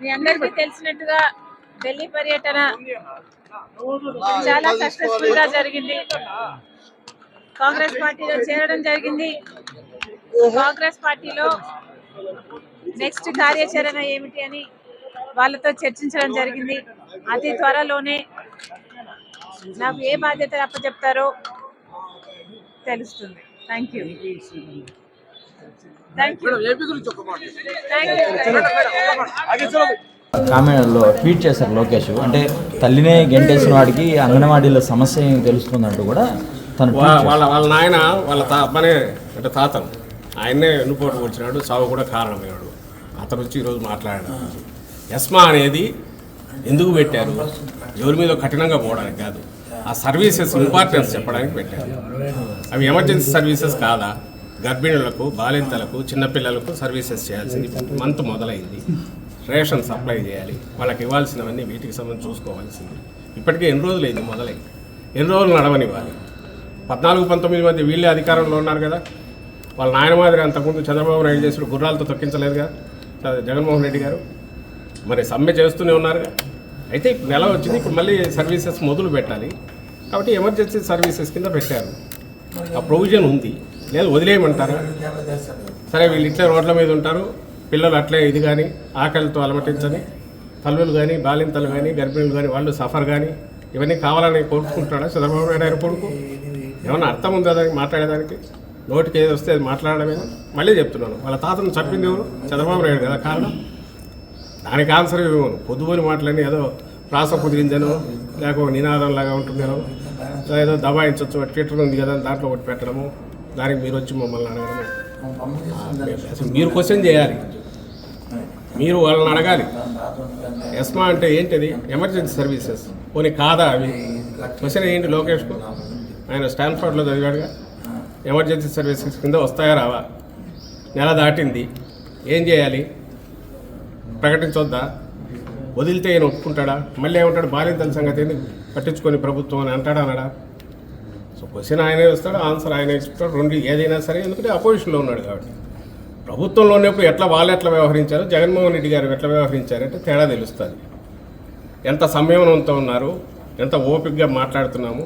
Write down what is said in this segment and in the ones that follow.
మీ అందరికీ తెలిసినట్టుగా ఢిల్లీ పర్యటన చాలా సక్సెస్ఫుల్ గా జరిగింది. కాంగ్రెస్ పార్టీలో చేరడం జరిగింది. కాంగ్రెస్ పార్టీలో నెక్స్ట్ కార్యాచరణ ఏమిటి అని వాళ్ళతో చర్చించడం జరిగింది. అతి త్వరలోనే నాకు ఏ బాధ్యత అప్పచెప్తారో తెలుస్తుంది. Thank you. కామెంట్లో ట్వీట్ చేశారు లోకేష్. అంటే తల్లినే గెంటేసిన వాడికి అంగన్వాడీల సమస్య తెలుస్తుందంటూ కూడా తను వాళ్ళ నాయన వాళ్ళ అబ్బనే అంటే తాతను ఆయన్నే ఎన్నుపోటు వచ్చినాడు, సాగు కూడా కారణమయ్యాడు. అతను వచ్చి ఈరోజు మాట్లాడాడు. ఎస్మా అనేది ఎందుకు పెట్టారు, ఎవరి మీద కఠినంగా పోవడానికి కాదు, ఆ సర్వీసెస్ ఇంపార్టెన్స్ చెప్పడానికి పెట్టారు. అవి ఎమర్జెన్సీ సర్వీసెస్ కాదా? గర్భిణులకు, బాలింతలకు, చిన్నపిల్లలకు సర్వీసెస్ చేయాల్సింది మంత్ మొదలైంది. రేషన్ సప్లై చేయాలి, వాళ్ళకి ఇవ్వాల్సినవన్నీ వీటికి సంబంధించి చూసుకోవాల్సింది. ఇప్పటికే ఎన్ని రోజులు అయింది మొదలై, ఎన్ని రోజులు నడవనివ్వాలి? 14-19 మధ్య వీళ్ళే అధికారంలో ఉన్నారు కదా. వాళ్ళ నాయన మాదిరి అంతకుముందు చంద్రబాబు నాయుడు చేసిన గుర్రాలతో తొక్కించలేదుగా జగన్మోహన్ రెడ్డి గారు. మరి సమ్మె చేస్తూనే ఉన్నారుగా. అయితే ఇప్పుడు నెల వచ్చింది, ఇప్పుడు మళ్ళీ సర్వీసెస్ మొదలు పెట్టాలి. కాబట్టి ఎమర్జెన్సీ సర్వీసెస్ కింద పెట్టారు. ఆ ప్రొవిజన్ ఉంది, లేదు వదిలేయమంటారా? సరే వీళ్ళు ఇట్లే రోడ్ల మీద ఉంటారు, పిల్లలు అట్లే ఇది కానీ ఆకలితో అలమటించని తల్లులు కానీ, బాలింతలు కానీ, గర్భిణులు కానీ, వాళ్ళు సఫర్ కానీ ఇవన్నీ కావాలని కోరుకుంటాడా చంద్రబాబు నాయుడు గారి కొడుకు? ఏమన్నా అర్థం ఉందా దానికి మాట్లాడేదానికి? నోటికి ఏది వస్తే అది మాట్లాడడమేనా? మళ్ళీ చెప్తున్నాను, వాళ్ళ తాతను చంపింది ఎవరు? చంద్రబాబు నాయుడు కదా కారణం. దానికి ఆన్సర్ ఇవ్వను. పొద్దుపోని మాటలని ఏదో ప్రాస కుదిరిందనో, లేక నినాదంలాగా ఉంటుందేనో, ఏదో దబాయించవచ్చు, ట్విట్టర్ ఉంది కదా దాంట్లో ఒకటి పెట్టడము, దానికి మీరు వచ్చి మమ్మల్ని అడగడము. అసలు మీరు క్వశ్చన్ చేయాలి, మీరు వాళ్ళని అడగాలి. ఎస్మా అంటే ఏంటిది? Emergency services. పోనీ కాదా అవి? క్వశ్చన్ ఏంటి లోకేష్కు? ఆయన స్టాన్ఫర్డ్లో చదివాడుగా. ఎమర్జెన్సీ సర్వీసెస్ కింద వస్తాయా రావా? నెల దాటింది, ఏం చేయాలి? ప్రకటించొద్దా? వదిలితే ఈయన ఒప్పుకుంటాడా? మళ్ళీ ఏమంటాడు? బాలింతల సంగతి పట్టించుకొని ప్రభుత్వం అని అంటాడా అనడా? సో క్వశ్చన్ ఆయనే వస్తాడు, ఆన్సర్ ఆయనే ఇస్తాడు. రెండు ఏదైనా సరే, ఎందుకంటే అపోజిషన్లో ఉన్నాడు కాబట్టి. ప్రభుత్వంలో ఉన్నప్పుడు వాళ్ళు ఎట్లా వ్యవహరించారు, జగన్మోహన్ రెడ్డి గారు ఎట్లా వ్యవహరించారంటే తేడా తెలుస్తుంది. ఎంత సంయమనంతో ఉన్నారు, ఎంత ఓపికగా మాట్లాడుతున్నాము,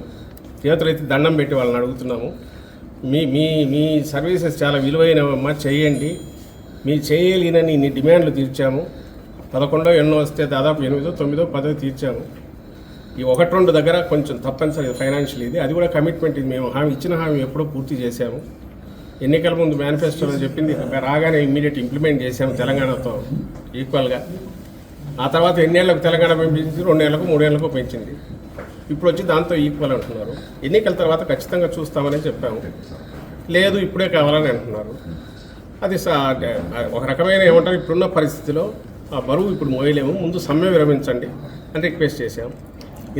చేతులైతే దండం పెట్టి వాళ్ళని అడుగుతున్నాము. మీ మీ మీ సర్వీసెస్ చాలా విలువైనవమ్మా, చేయండి. మీ చేయలేనని ఇన్ని డిమాండ్లు తీర్చాము. 11 ఎన్నో వస్తే దాదాపు 8, 9, 10 తీర్చాము. ఈ 1-2 దగ్గర కొంచెం తప్పనిసరి ఫైనాన్షియల్ ఇది, అది కూడా కమిట్మెంట్. ఇది మేము ఇచ్చిన హామీ ఎప్పుడో పూర్తి చేశాము. ఎన్నికల ముందు మేనిఫెస్టోలో చెప్పింది రాగానే ఇమ్మీడియట్ ఇంప్లిమెంట్ చేశాము తెలంగాణతో ఈక్వల్గా. ఆ తర్వాత ఎన్నేళ్లకు తెలంగాణ పెంచింది? 2 ఏళ్లకు 3 ఏళ్లకు పెంచింది. ఇప్పుడు వచ్చి దాంతో ఈక్వల్ అంటున్నారు. ఎన్నికల తర్వాత ఖచ్చితంగా చూస్తామని చెప్పాము. లేదు ఇప్పుడే కావాలని అంటున్నారు. అది ఒక రకమైన ఏమంటారు, ఇప్పుడున్న పరిస్థితిలో ఆ బరువు ఇప్పుడు మోయలేము, ముందు సమ్మె విరమించండి అని రిక్వెస్ట్ చేశాము.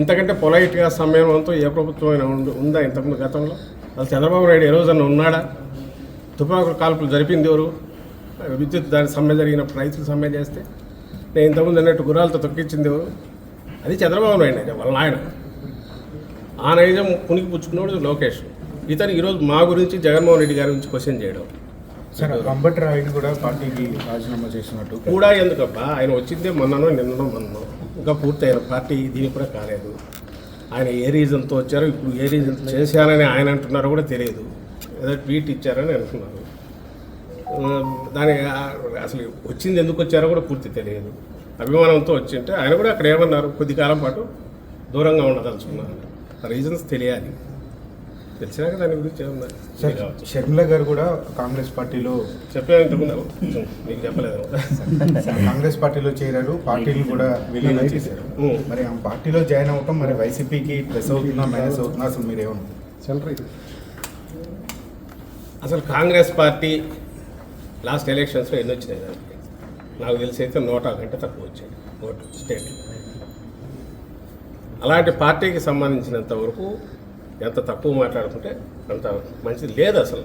ఇంతకంటే పొలైట్గా సమ్మెతో ఏ ప్రభుత్వం అయినా ఉందా ఇంతకుముందు గతంలో? అసలు చంద్రబాబు నాయుడు ఏ రోజన్నా ఉన్నాడా? తుపాకుల కాల్పులు జరిపింది ఎవరు? విద్యుత్ దాని సమ్మె జరిగినప్పుడు రైతులు సమ్మె చేస్తే నేను ఇంతకుముందు అన్నట్టు గుర్రాలతో తొక్కించింది ఎవరు? అది చంద్రబాబు నాయుడు వాళ్ళ ఆయన. ఆ నైజం పునికి పుచ్చుకున్నాడు లోకేష్. ఇతను ఈరోజు మా గురించి, జగన్మోహన్ రెడ్డి గారి గురించి క్వశ్చన్ చేయడం. అంబటి రాయుడు కూడా పార్టీకి రాజీనామా చేసినట్టు కూడా ఎందుకబ్బా? ఆయన వచ్చిందే మొన్ననో నిన్ననో ఇంకా పూర్తయిన పార్టీ దీనికి కూడా కాలేదు. ఆయన ఏ రీజన్తో వచ్చారో, ఇప్పుడు ఏ రీజన్ చేశారని ఆయన అంటున్నారో కూడా తెలియదు. ఏదో ట్వీట్ ఇచ్చారని అంటున్నారు. దాని అసలు వచ్చింది ఎందుకు వచ్చారో కూడా పూర్తి తెలియదు. అభిమానంతో వచ్చింటే ఆయన కూడా అక్కడ ఏమన్నారు, కొద్ది కాలం పాటు దూరంగా ఉండదలుచుకున్నారు. ఆ రీజన్స్ తెలియాలి. తెలిసినాక దాని గురించి ఏమన్నా. షర్మిల గారు కూడా కాంగ్రెస్ పార్టీలో చెప్పేంతకుముందు మీకు చెప్పలేదు, కాంగ్రెస్ పార్టీలో చేరారు, పార్టీలు కూడా విలీనం చేశారు. మరి ఆ పార్టీలో జాయిన్ అవ్వటం మరి వైసీపీకి ప్లస్ అవుతుందా మైనస్ అవుతుందా? అసలు మీరేమన్నా అసలు కాంగ్రెస్ పార్టీ లాస్ట్ ఎలక్షన్స్లో ఎన్ని వచ్చినాయి? దానికి నాకు తెలిసి అయితే 100 కంటే తక్కువ వచ్చాయి ఓటు స్టేట్. అలాంటి పార్టీకి సంబంధించినంత వరకు ఎంత తక్కువ మాట్లాడుకుంటే అంత మంచిది లేదు. అసలు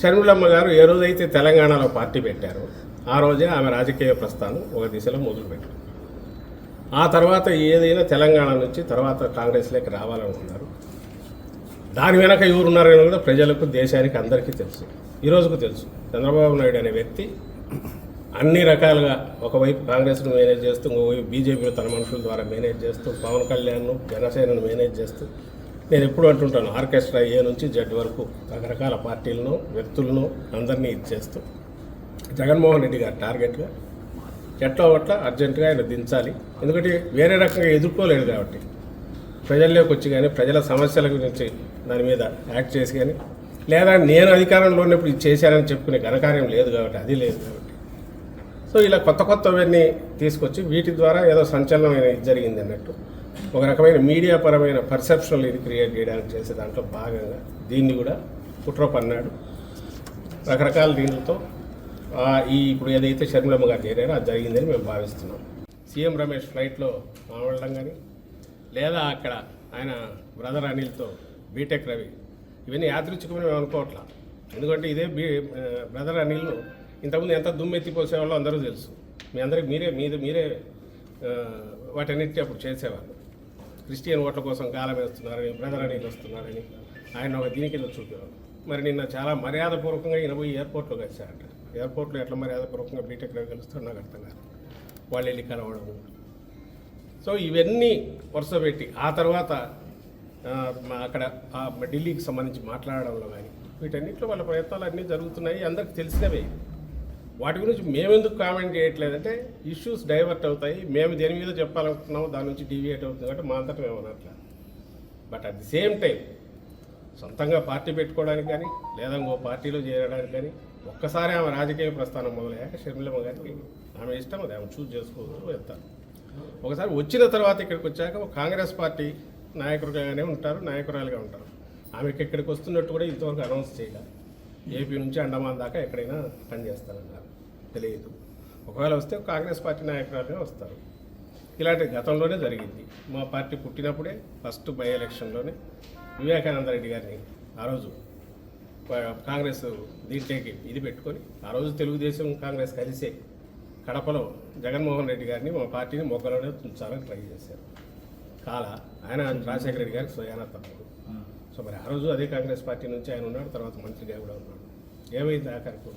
షర్మిలమ్మ గారు ఏ రోజైతే తెలంగాణలో పార్టీ పెట్టారో ఆ రోజే ఆమె రాజకీయ ప్రస్థానం ఒక దిశలో మొదలుపెట్టారు. ఆ తర్వాత ఏదైనా తెలంగాణ నుంచి తర్వాత కాంగ్రెస్లోకి రావాలనుకున్నారు. దాని వెనక ఎవరున్నారని కూడా ప్రజలకు, దేశానికి అందరికీ తెలుసు. ఈ రోజుకు తెలుసు చంద్రబాబు నాయుడు అనే వ్యక్తి అన్ని రకాలుగా ఒకవైపు కాంగ్రెస్ను మేనేజ్ చేస్తూ ఇంకోవైపు బీజేపీలో తన మనుషుల ద్వారా మేనేజ్ చేస్తూ పవన్ కళ్యాణ్ను జనసేనను మేనేజ్ చేస్తూ నేను ఎప్పుడు అంటుంటాను ఆర్కెస్ట్రా ఏ నుంచి జడ్ వరకు రకరకాల పార్టీలను వ్యక్తులను అందరినీ ఇచ్చేస్తూ జగన్మోహన్ రెడ్డి గారు టార్గెట్గా ఎట్లా ఒట్లా అర్జెంటుగా ఆయన దించాలి. ఎందుకంటే వేరే రకంగా ఎదుర్కోలేడు కాబట్టి ప్రజల్లోకి వచ్చి కానీ ప్రజల సమస్యల గురించి దాని మీద యాక్ట్ చేసి కానీ లేదా నేను అధికారంలో ఉన్నప్పుడు ఇది చేశానని చెప్పుకునే ఘనకార్యం లేదు కాబట్టి అది లేదు కాబట్టి సో ఇలా కొత్త కొత్తవన్నీ తీసుకొచ్చి వీటి ద్వారా ఏదో సంచలనమైన ఇది జరిగింది అన్నట్టు ఒక రకమైన మీడియా పరమైన పర్సెప్షనల్ ఇది క్రియేట్ చేయడానికి చేసే దాంట్లో భాగంగా దీన్ని కూడా కుట్ర పన్నాడు. రకరకాల దీంట్లో ఇప్పుడు ఏదైతే షర్మిలమ్మ గారు చేరారో అది జరిగిందని మేము భావిస్తున్నాం. సీఎం రమేష్ ఫ్లైట్లో మాట్లాడడం కానీ లేదా అక్కడ ఆయన బ్రదర్ అనిల్తో బీటెక్ రవి ఇవన్నీ యాదృచ్ఛికమని మేము అనుకోవట్లా. ఎందుకంటే ఇదే బ్రదర్ అనిల్ను ఇంతకుముందు ఎంత దుమ్మెత్తిపోసేవాళ్ళో అందరూ తెలుసు. మీ అందరికి మీరే వాటన్నిటి అప్పుడు చేసేవాళ్ళు. క్రిస్టియన్ ఓట్ల కోసం గాలం వేస్తున్నారని బ్రదర్ అనిల్ వస్తున్నారని ఆయన ఒక దీని కింద చూపేవాళ్ళు. మరి నిన్న చాలా మర్యాదపూర్వకంగా ఈయన పోయి ఎయిర్పోర్ట్లో కలిశారంట. ఎయిర్పోర్ట్లో ఎట్లా మర్యాదపూర్వకంగా బీటెక్ రవి కలుస్తారో నాకు అర్థం కాదు. వాళ్ళు వెళ్ళి కలవడము. సో ఇవన్నీ వరుస పెట్టి ఆ తర్వాత అక్కడ ఢిల్లీకి సంబంధించి మాట్లాడడంలో కానీ వీటన్నిటిలో వాళ్ళ ప్రయత్నాలు అన్నీ జరుగుతున్నాయి, అందరికి తెలిసినవే. వాటి గురించి మేమెందుకు కామెంట్ చేయట్లేదంటే ఇష్యూస్ డైవర్ట్ అవుతాయి, మేము దేని మీద చెప్పాలనుకుంటున్నాము దాని నుంచి డీవియేట్ అవుతుంది కాబట్టి మా అంతటా మేము అనట్లా. But at the same time సొంతంగా పార్టీ పెట్టుకోవడానికి కానీ లేదా ఇంకో పార్టీలో చేరడానికి కానీ ఒక్కసారి ఆమె రాజకీయ ప్రస్థానం మొదలయ్యాక షర్మిలమ్మ గారికి ఆమె ఇష్టం, అది ఆమె చూజ్ చేసుకోవచ్చు వెళ్తారు. ఒకసారి వచ్చిన తర్వాత ఇక్కడికి వచ్చాక కాంగ్రెస్ పార్టీ నాయకులుగానే ఉంటారు, నాయకురాలుగా ఉంటారు. ఆమెకి ఇక్కడికి వస్తున్నట్టు కూడా ఇంతవరకు అనౌన్స్ చేయలేదు. ఏపీ నుంచి అండమాన్ దాకా ఎక్కడైనా పనిచేస్తారన్నారు, తెలియదు. ఒకవేళ వస్తే కాంగ్రెస్ పార్టీ నాయకురాలుగా వస్తారు. ఇలాంటి గతంలోనే జరిగింది. మా పార్టీ పుట్టినప్పుడే ఫస్ట్ బై ఎలక్షన్లోనే వివేకానంద రెడ్డి గారిని ఆ రోజు కాంగ్రెస్ దీంట్లోకి ఇది పెట్టుకొని ఆ రోజు తెలుగుదేశం కాంగ్రెస్ కలిసే కడపలో జగన్మోహన్ రెడ్డి గారిని మా పార్టీని మొగ్గలోనే ఉంచాలని ట్రై చేశారు. ఆయన రాజశేఖర రెడ్డి గారికి స్వయానా తప్పదు. సో మరి ఆ రోజు అదే కాంగ్రెస్ పార్టీ నుంచి ఆయన ఉన్నాడు, తర్వాత మంత్రిగా కూడా ఉన్నాడు. ఏమైంది ఆఖరికి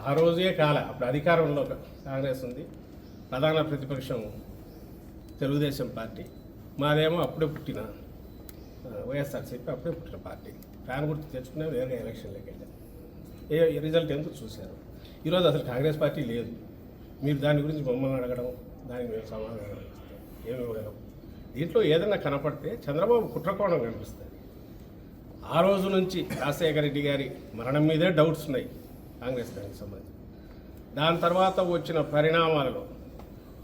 ఆ రోజే అప్పుడు అధికారంలో కాంగ్రెస్ ఉంది, ప్రధాన ప్రతిపక్షం తెలుగుదేశం పార్టీ, మాదేమో అప్పుడే పుట్టిన వైఎస్ఆర్సీపీ అప్పుడే పుట్టిన పార్టీ. ఫ్యాన్ గుర్తు తెచ్చుకునే వేరే ఎలక్షన్లోకి వెళ్ళాం. రిజల్ట్ ఎందుకు చూశారు. ఈరోజు అసలు కాంగ్రెస్ పార్టీ లేదు. మీరు దాని గురించి మమ్మల్ని అడగడం, దానికి మేము సమాధానం ఇస్తాం, ఏమి ఇవ్వగలం. దీంట్లో ఏదైనా కనపడితే చంద్రబాబు కుట్రకోణం కనిపిస్తుంది. ఆ రోజు నుంచి రాజశేఖర రెడ్డి గారి మరణం మీదే డౌట్స్ ఉన్నాయి కాంగ్రెస్ దానికి సంబంధించి. దాని తర్వాత వచ్చిన పరిణామాలలో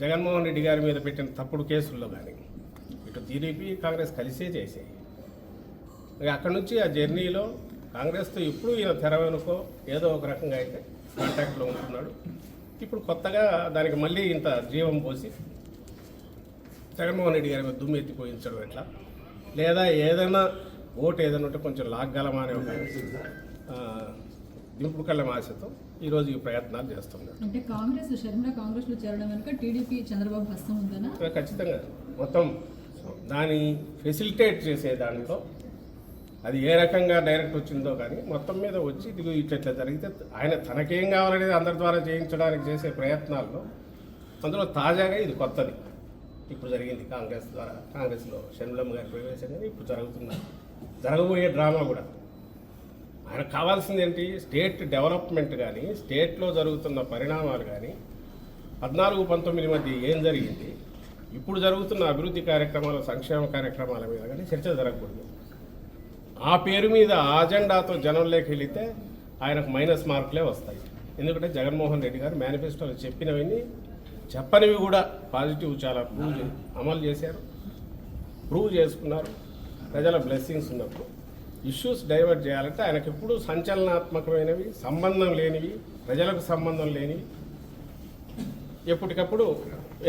జగన్మోహన్ రెడ్డి గారి మీద పెట్టిన తప్పుడు కేసుల్లో కానీ ఇటు టీడీపీ కాంగ్రెస్ కలిసే చేసాయి. అక్కడి నుంచి ఆ జర్నీలో కాంగ్రెస్తో ఎప్పుడు ఈయన తెర వెనుకో ఏదో ఒక రకంగా అయితే కాంటాక్ట్లో ఉంటున్నాడు. ఇప్పుడు కొత్తగా దానికి మళ్ళీ ఇంత జీవం పోసి జగన్మోహన్ రెడ్డి గారి మీద దుమ్ము ఎత్తిపోయించడం ఎట్లా, లేదా ఏదైనా ఓటు ఏదైనా ఉంటే కొంచెం లాగ్గలమా అనే ఒక దింపుడు కళ్ళ ఆశతో ఈరోజు ఈ ప్రయత్నాలు చేస్తున్నారు. అంటే కాంగ్రెస్ షర్మిల కాంగ్రెస్లో చేరడం వెనుక టీడీపీ చంద్రబాబు హస్తం ఉందనా? ఖచ్చితంగా మొత్తం దాన్ని ఫెసిలిటేట్ చేసే దాంట్లో అది ఏ రకంగా డైరెక్ట్ వచ్చిందో కానీ మొత్తం మీద వచ్చి ఇది ఇట్లా జరిగితే ఆయన తనకేం కావాలనేది అందరి ద్వారా చేయించడానికి చేసే ప్రయత్నాల్లో అందులో తాజాగా ఇది కొత్తది ఇప్పుడు జరిగింది. కాంగ్రెస్లో షర్మిలమ్మ గారి ప్రవేశం కానీ ఇప్పుడు జరగబోయే డ్రామా కూడా ఆయనకు కావాల్సింది ఏంటి, స్టేట్ డెవలప్మెంట్ కానీ స్టేట్లో జరుగుతున్న పరిణామాలు కానీ 14-19 మధ్య ఏం జరిగింది, ఇప్పుడు జరుగుతున్న అభివృద్ధి కార్యక్రమాలు సంక్షేమ కార్యక్రమాల మీద కానీ చర్చ జరగకూడదు. ఆ పేరు మీద ఆ అజెండాతో జనంలోకి వెళితే ఆయనకు మైనస్ మార్కులే వస్తాయి. ఎందుకంటే జగన్మోహన్ రెడ్డి గారు మేనిఫెస్టోలో చెప్పినవన్నీ చెప్పనివి కూడా పాజిటివ్ చాలా అమలు చేశారు, ప్రూవ్ చేసుకున్నారు. ప్రజల బ్లెస్సింగ్స్ ఉన్నప్పుడు ఇష్యూస్ డైవర్ట్ చేయాలంటే ఆయనకు ఎప్పుడు సంచలనాత్మకమైనవి, సంబంధం లేనివి, ప్రజలకు సంబంధం లేనివి ఎప్పటికప్పుడు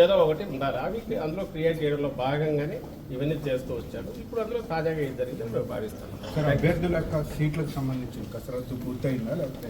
ఏదో ఒకటి ఉండాలి. అవి అందులో క్రియేట్ చేయడంలో భాగంగానే ఇవన్నీ చేస్తూ వచ్చాడు. ఇప్పుడు అందులో తాజాగా ఏది జరిగిందని మేము భావిస్తాం. అభ్యర్థుల సీట్లకు సంబంధించి కసరత్తు పూర్తయిందా లేకపోతే